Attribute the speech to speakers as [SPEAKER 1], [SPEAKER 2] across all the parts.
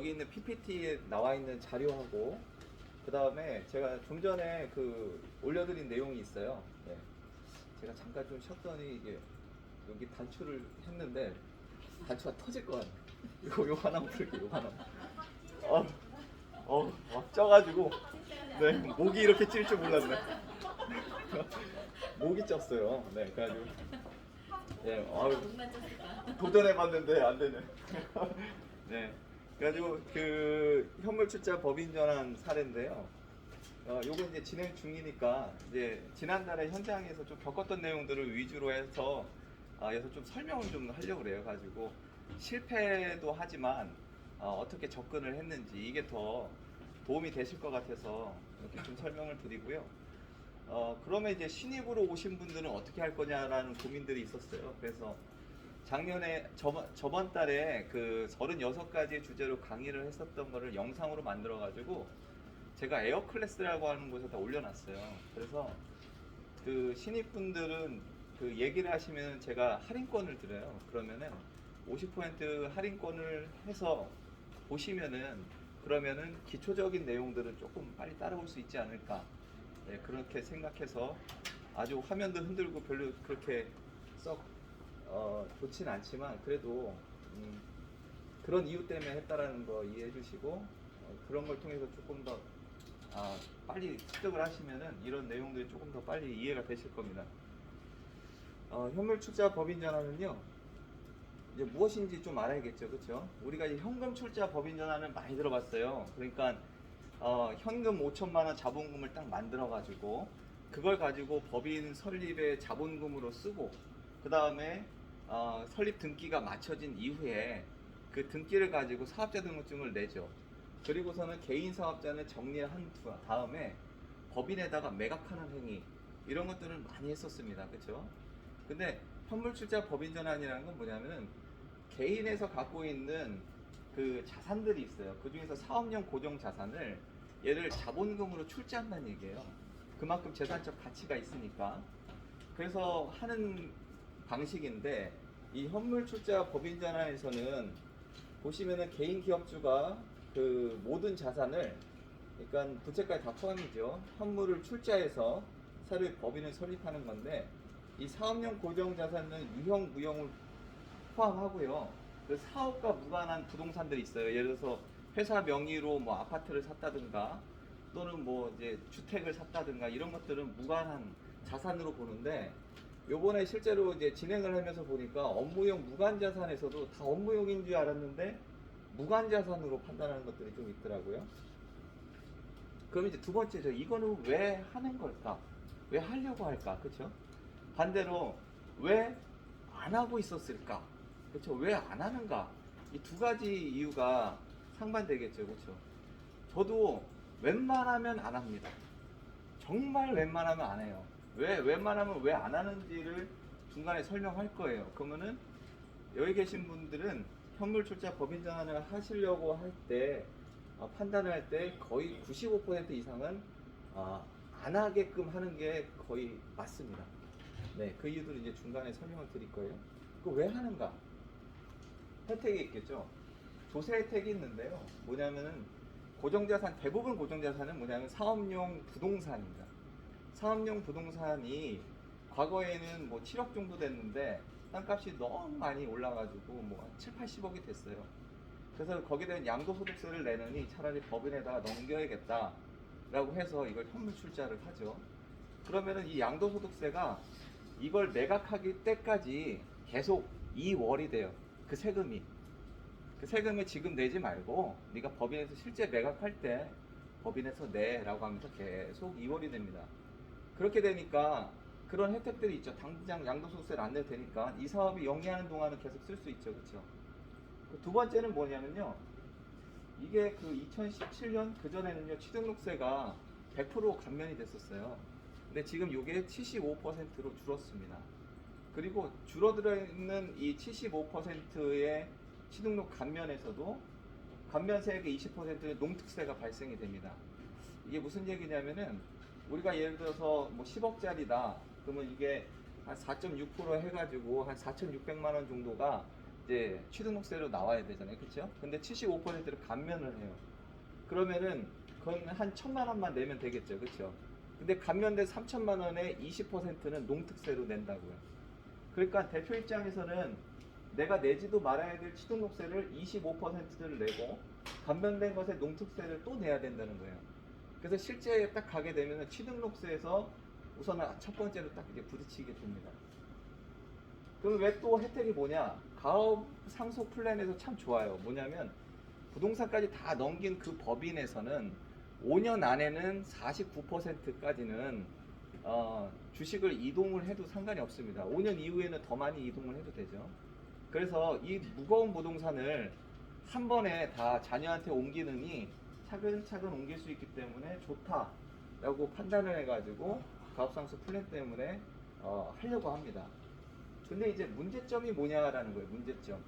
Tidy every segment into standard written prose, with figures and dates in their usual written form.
[SPEAKER 1] 여기 있는 PPT에 나와 있는 자료하고 그 다음에 제가 좀 전에 그 올려드린 내용이 있어요. 네. 제가 잠깐 좀 쉬었더니 이게 여기 단추를 했는데 단추가 터질 것 같네. 이거 하나만 풀게, 이거 하나. 막 쪄가지고 네 목이 이렇게 찔 줄 몰랐네. 목이 쪘어요. 네, 그래가지고 예, 도전해봤는데 안 되네. 네, 그래가지고 그 현물 출자 법인 전환 사례인데요. 요거 이제 진행 중이니까 이제 지난달에 현장에서 좀 겪었던 내용들을 위주로 해서 여기서 좀 설명을 좀 하려고 그래요. 가지고 실패도 하지만 어떻게 접근을 했는지 이게 더 도움이 되실 것 같아서 이렇게 좀 설명을 드리고요. 그러면 이제 신입으로 오신 분들은 어떻게 할 거냐라는 고민들이 있었어요. 그래서 작년에 저번 달에 그 36가지 주제로 강의를 했었던 거를 영상으로 만들어 가지고 제가 에어클래스라고 하는 곳에다 올려놨어요. 그래서 그 신입분들은 그 얘기를 하시면 제가 할인권을 드려요. 그러면은 50% 할인권을 해서 보시면은 그러면은 기초적인 내용들은 조금 빨리 따라올 수 있지 않을까. 네, 그렇게 생각해서 아주 화면도 흔들고 별로 그렇게 썩 좋진 않지만 그래도 그런 이유 때문에 했다라는 거 이해해 주시고 그런 걸 통해서 조금 더 빨리 습득을 하시면은 이런 내용들이 조금 더 빨리 이해가 되실 겁니다. 현물 출자 법인 전환은요, 이제 무엇인지 좀 알아야겠죠, 그렇죠? 우리가 이 현금 출자 법인 전환을 많이 들어봤어요. 그러니까 현금 5천만 원 자본금을 딱 만들어 가지고 그걸 가지고 법인 설립의 자본금으로 쓰고 그 다음에 설립 등기가 맞춰진 이후에 그 등기를 가지고 사업자 등록증을 내죠. 그리고서는 개인 사업자는 정리한 다음에 법인에다가 매각하는 행위 이런 것들을 많이 했었습니다. 그렇죠? 근데 현물출자 법인 전환이라는 건 뭐냐면은 개인에서 갖고 있는 그 자산들이 있어요. 그 중에서 사업용 고정 자산을 얘를 자본금으로 출자한다는 얘기예요. 그만큼 재산적 가치가 있으니까. 그래서 하는 방식인데 이 현물 출자 법인 전환에서는 보시면은 개인 기업주가 그 모든 자산을 그러니까 부채까지 다 포함이죠. 현물을 출자해서 새로이 법인을 설립하는 건데 이 사업용 고정 자산은 유형 무형을 포함하고요. 그 사업과 무관한 부동산들이 있어요. 예를 들어서 회사 명의로 뭐 아파트를 샀다든가 또는 뭐 이제 주택을 샀다든가 이런 것들은 무관한 자산으로 보는데 요번에 실제로 이제 진행을 하면서 보니까 업무용 무관자산에서도 다 업무용인 줄 알았는데 무관자산으로 판단하는 것들이 좀 있더라고요. 그럼 이제 두 번째죠. 이거는 왜 하는 걸까? 왜 하려고 할까? 그렇죠? 반대로 왜 안 하고 있었을까? 그렇죠? 왜 안 하는가? 이 두 가지 이유가 상반되겠죠. 그렇죠? 저도 웬만하면 안 합니다. 정말 웬만하면 안 해요. 왜 웬만하면 왜 안 하는지를 중간에 설명할 거예요. 그러면은 여기 계신 분들은 현물 출자 법인 전환을 하시려고 할 때 판단을 할 때 거의 95% 이상은 안 하게끔 하는 게 거의 맞습니다. 네, 그 이유들을 이제 중간에 설명을 드릴 거예요. 그 왜 하는가? 혜택이 있겠죠. 조세 혜택이 있는데요. 뭐냐면은 고정자산 대부분 고정자산은 뭐냐면 사업용 부동산입니다. 사업용 부동산이 과거에는 뭐 7억 정도 됐는데 땅값이 너무 많이 올라가지고 뭐 7, 80억이 됐어요. 그래서 거기에 대한 양도소득세를 내느니 차라리 법인에다가 넘겨야겠다라고 해서 이걸 현물 출자를 하죠. 그러면은 이 양도소득세가 이걸 매각하기 때까지 계속 이월이 돼요. 그 세금이. 그 세금을 지금 내지 말고 네가 법인에서 실제 매각할 때 법인에서 내라고 하면서 계속 이월이 됩니다. 그렇게 되니까 그런 혜택들이 있죠. 당장 양도소득세를 안 내도 되니까 이 사업이 영위하는 동안은 계속 쓸 수 있죠. 그렇죠? 두 번째는 뭐냐면요. 이게 그 2017년 그전에는요. 취등록세가 100% 감면이 됐었어요. 근데 지금 이게 75%로 줄었습니다. 그리고 줄어들어 있는 이 75%의 취등록 감면에서도 감면세액의 20%의 농특세가 발생이 됩니다. 이게 무슨 얘기냐면은 우리가 예를 들어서 뭐 10억짜리다 그러면 이게 한 4.6% 해가지고 한 4,600만 원 정도가 이제 취등록세로 나와야 되잖아요, 그렇죠? 근데 75%를 감면을 해요. 그러면은 그건 한 1,000만 원만 내면 되겠죠, 그렇죠? 근데 감면된 3천만 원의 20%는 농특세로 낸다고요. 그러니까 대표 입장에서는 내가 내지도 말아야 될 취등록세를 25%를 내고 감면된 것에 농특세를 또 내야 된다는 거예요. 그래서 실제 딱 가게 되면 취등록세에서 우선은 첫 번째로 딱 이제 부딪히게 됩니다. 그럼 왜 또 혜택이 뭐냐? 가업 상속 플랜에서 참 좋아요. 뭐냐면 부동산까지 다 넘긴 그 법인에서는 5년 안에는 49%까지는 주식을 이동을 해도 상관이 없습니다. 5년 이후에는 더 많이 이동을 해도 되죠. 그래서 이 무거운 부동산을 한 번에 다 자녀한테 옮기느니 차근차근 옮길 수 있기 때문에 좋다라고 판단을 해가지고 가업상속 플랜 때문에 하려고 합니다. 근데 이제 문제점이 뭐냐라는 거예요. 문제점.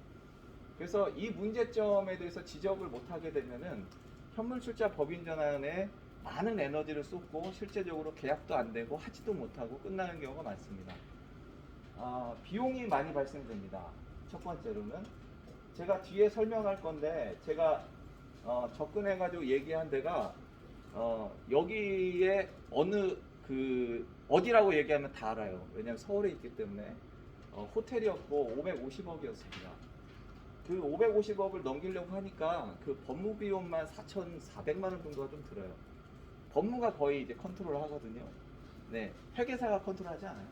[SPEAKER 1] 그래서 이 문제점에 대해서 지적을 못하게 되면은 현물출자 법인 전환에 많은 에너지를 쏟고 실제적으로 계약도 안 되고 하지도 못하고 끝나는 경우가 많습니다. 비용이 많이 발생됩니다. 첫 번째로는 제가 뒤에 설명할 건데 제가 접근해가지고 얘기한 데가 여기에 어디라고 얘기하면 다 알아요. 왜냐면 서울에 있기 때문에 호텔이었고 550억이었습니다. 그 550억을 넘기려고 하니까 그 법무 비용만 4,400만 원 정도가 좀 들어요. 법무가 거의 이제 컨트롤 하거든요. 네, 회계사가 컨트롤하지 않아요.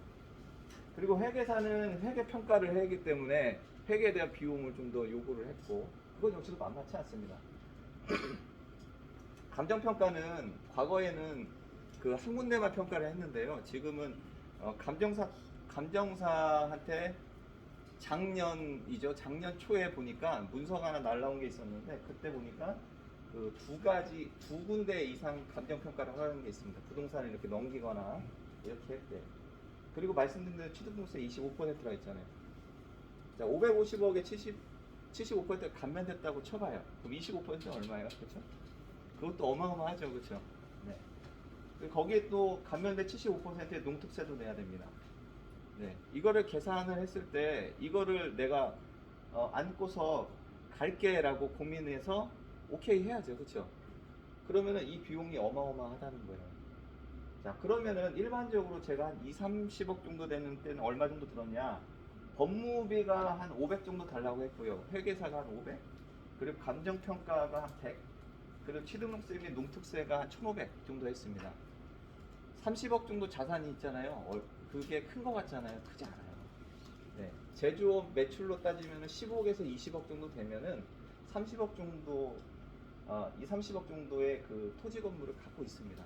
[SPEAKER 1] 그리고 회계사는 회계 평가를 하기 때문에 회계에 대한 비용을 좀 더 요구를 했고 그건 역시도 만만치 않습니다. 감정평가는 과거에는 그 한 군데만 평가를 했는데요. 지금은 감정사한테 작년 초에 보니까 문서가 하나 날라온 게 있었는데 그때 보니까 그 두 군데 이상 감정평가를 하는 게 있습니다. 부동산을 이렇게 넘기거나 이렇게 했대. 그리고 말씀드린 대로 취득세 25%가 있잖아요. 자, 550억에 75% 감면됐다고 쳐봐요. 그럼 25%는 얼마예요? 그렇죠? 그것도 어마어마하죠, 그렇죠? 네. 거기에 또 감면된 75%의 농특세도 내야 됩니다. 네, 이거를 계산을 했을 때 이거를 내가 안고서 갈게라고 고민해서 오케이 해야죠, 그렇죠? 그러면은 이 비용이 어마어마하다는 거예요. 자, 그러면은 일반적으로 제가 한 2, 30억 정도 되는 때는 얼마 정도 들었냐? 법무비가 한 500 정도 달라고 했고요. 회계사가 한 500, 그리고 감정평가가 한 100, 그리고 취등록세 및 농특세가 한 1,500 정도 했습니다. 30억 정도 자산이 있잖아요. 그게 큰 거 같잖아요. 크지 않아요. 네. 제조업 매출로 따지면 15억에서 20억 정도 되면은 30억 정도, 30억 정도의 그 토지 건물을 갖고 있습니다.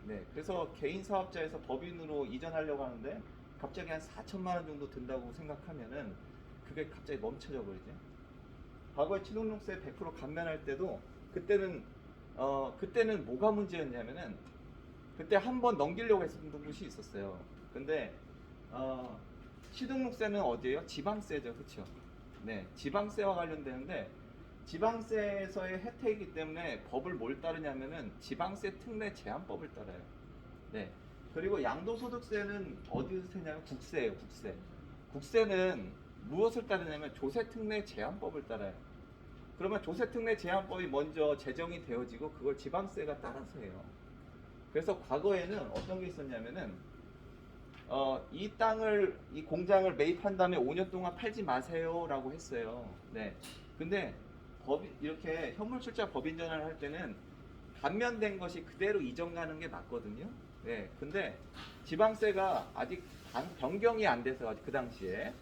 [SPEAKER 1] 네. 그래서 개인 사업자에서 법인으로 이전하려고 하는데 갑자기 한 4천만 원 정도 든다고 생각하면은 그게 갑자기 멈춰져 버리죠. 과거에 취등록세 100% 감면할 때도 그때는 뭐가 문제였냐면은 그때 한 번 넘기려고 했었던 곳이 있었어요. 근데 취등록세는 어디예요? 지방세죠, 그렇죠? 네, 지방세와 관련되는데 지방세에서의 혜택이기 때문에 법을 뭘 따르냐면은 지방세 특례 제한법을 따라요. 네. 그리고 양도소득세는 어디서 세냐면 국세예요, 국세. 국세는 무엇을 따르냐면 조세특례 제한법을 따라요. 그러면 조세특례 제한법이 먼저 제정이 되어지고 그걸 지방세가 따라서 해요. 그래서 과거에는 어떤 게 있었냐면은 이 공장을 매입한 다음에 5년 동안 팔지 마세요라고 했어요. 네. 근데 이렇게 현물출자 법인 전환을 할 때는 감면된 것이 그대로 이전 가는 게 맞거든요. 네. 근데 지방세가 아직 변경이 안 돼서 그 당시에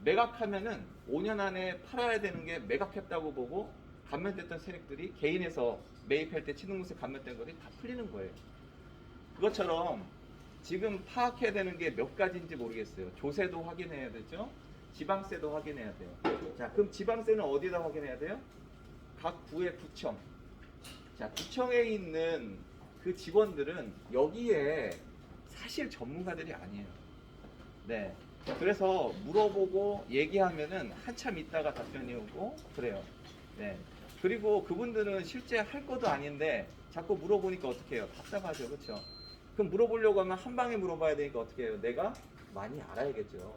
[SPEAKER 1] 매각하면은 5년 안에 팔아야 되는 게 매각했다고 보고 감면됐던 세력들이 개인에서 매입할 때 취등록세 감면된 것이 다 풀리는 거예요. 그것처럼 지금 파악해야 되는 게 몇 가지인지 모르겠어요. 조세도 확인해야 되죠. 지방세도 확인해야 돼요. 자, 그럼 지방세는 어디다 확인해야 돼요? 각 구의 구청. 자, 구청에 있는 그 직원들은 여기에 사실 전문가들이 아니에요. 네. 그래서 물어보고 얘기하면은 한참 있다가 답변이 오고 그래요. 네. 그리고 그분들은 실제 할 것도 아닌데 자꾸 물어보니까 어떻게 해요? 답답하죠, 그렇죠? 그럼 물어보려고 하면 한 방에 물어봐야 되니까 어떻게 해요? 내가 많이 알아야겠죠.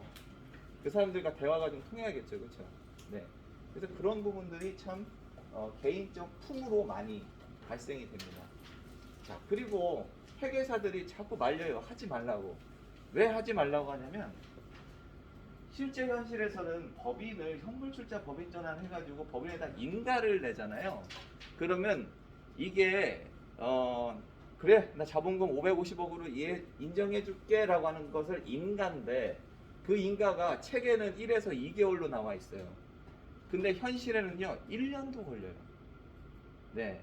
[SPEAKER 1] 그 사람들과 대화가 좀 통해야겠죠, 그렇죠? 네. 그래서 그런 부분들이 참 개인적 품으로 많이 발생이 됩니다. 자, 그리고 회계사들이 자꾸 말려요. 하지 말라고. 왜 하지 말라고 하냐면 실제 현실에서는 법인을 현물출자 법인 전환 해가지고 법인에다 인가를 내잖아요. 그러면 이게 그래 나 자본금 550억으로 인정해줄게라고 하는 것을 인가인데 그 인가가 책에는 1에서 2개월로 나와 있어요. 근데 현실에는요 1년도 걸려요. 네.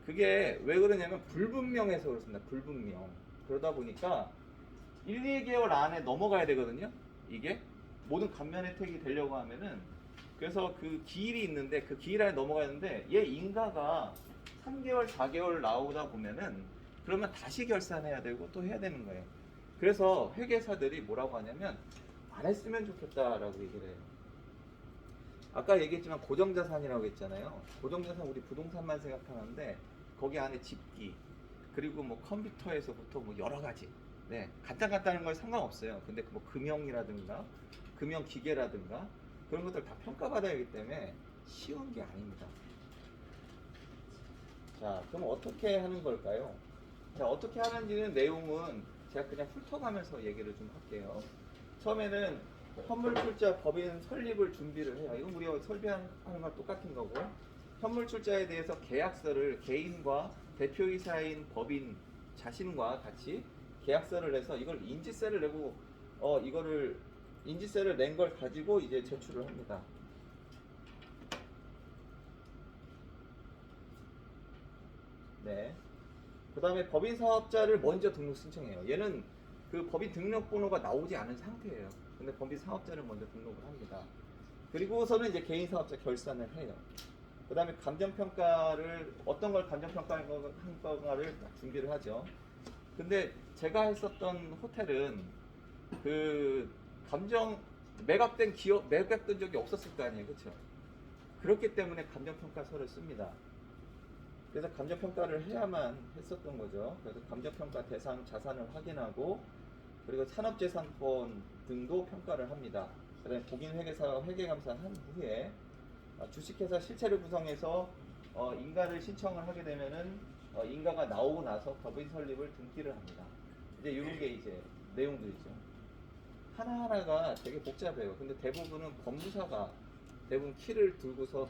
[SPEAKER 1] 그게 왜 그러냐면 불분명해서 그렇습니다. 불분명. 그러다 보니까 1, 2개월 안에 넘어가야 되거든요. 이게 모든 감면 혜택이 되려고 하면은 그래서 그 기일이 있는데 그 기일 안에 넘어가야 되는데 얘 인가가 3개월, 4개월 나오다 보면은 그러면 다시 결산해야 되고 또 해야 되는 거예요. 그래서 회계사들이 뭐라고 하냐면 안 했으면 좋겠다라고 얘기를 해요. 아까 얘기했지만 고정자산이라고 했잖아요. 고정자산 우리 부동산만 생각하는데 거기 안에 집기 그리고 뭐 컴퓨터에서부터 뭐 여러 가지 네 간단한 건 상관없어요. 근데 뭐 금형이라든가 금형 기계라든가 그런 것들 다 평가받아야 하기 때문에 쉬운 게 아닙니다. 자, 그럼 어떻게 하는 걸까요? 자, 어떻게 하는지는 내용은 제가 그냥 훑어가면서 얘기를 좀 할게요. 처음에는 현물출자 법인 설립을 준비를 해요. 이건 우리가 설계하는 거랑 똑같은 거고 현물출자에 대해서 계약서를 개인과 대표이사인 법인 자신과 같이 계약서를 내서 이걸 인지세를 내고 이거를 인지세를 낸 걸 가지고 이제 제출을 합니다. 네. 그 다음에 법인 사업자를 먼저 등록 신청해요. 얘는 그 법인 등록번호가 나오지 않은 상태예요. 근데 법인 사업자를 먼저 등록을 합니다. 그리고서는 이제 개인 사업자 결산을 해요. 그 다음에 감정평가를 어떤 걸 감정평가를 준비를 하죠. 근데 제가 했었던 호텔은 그 감정 매각된 기업 매각된 적이 없었을 거 아니에요, 그렇죠? 그렇기 때문에 감정평가서를 씁니다. 그래서 감정평가를 해야만 했었던 거죠. 그래서 감정평가 대상 자산을 확인하고 그리고 산업재산권 등도 평가를 합니다. 그다음에 공인회계사 회계감사한 후에 주식회사 실체를 구성해서 인가를 신청을 하게 되면은 인가가 나오고 나서 법인 설립을 등기를 합니다. 이제 이런 게 이제 내용들이죠. 하나하나가 되게 복잡해요. 근데 대부분은 법무사가 대부분 키를 들고서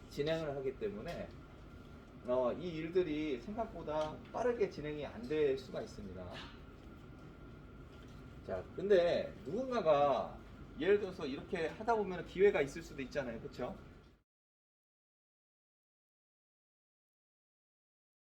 [SPEAKER 1] 진행을 하기 때문에 이 일들이 생각보다 빠르게 진행이 안 될 수가 있습니다. 자, 근데 누군가가 예를 들어서 이렇게 하다 보면 기회가 있을 수도 있잖아요. 그렇죠?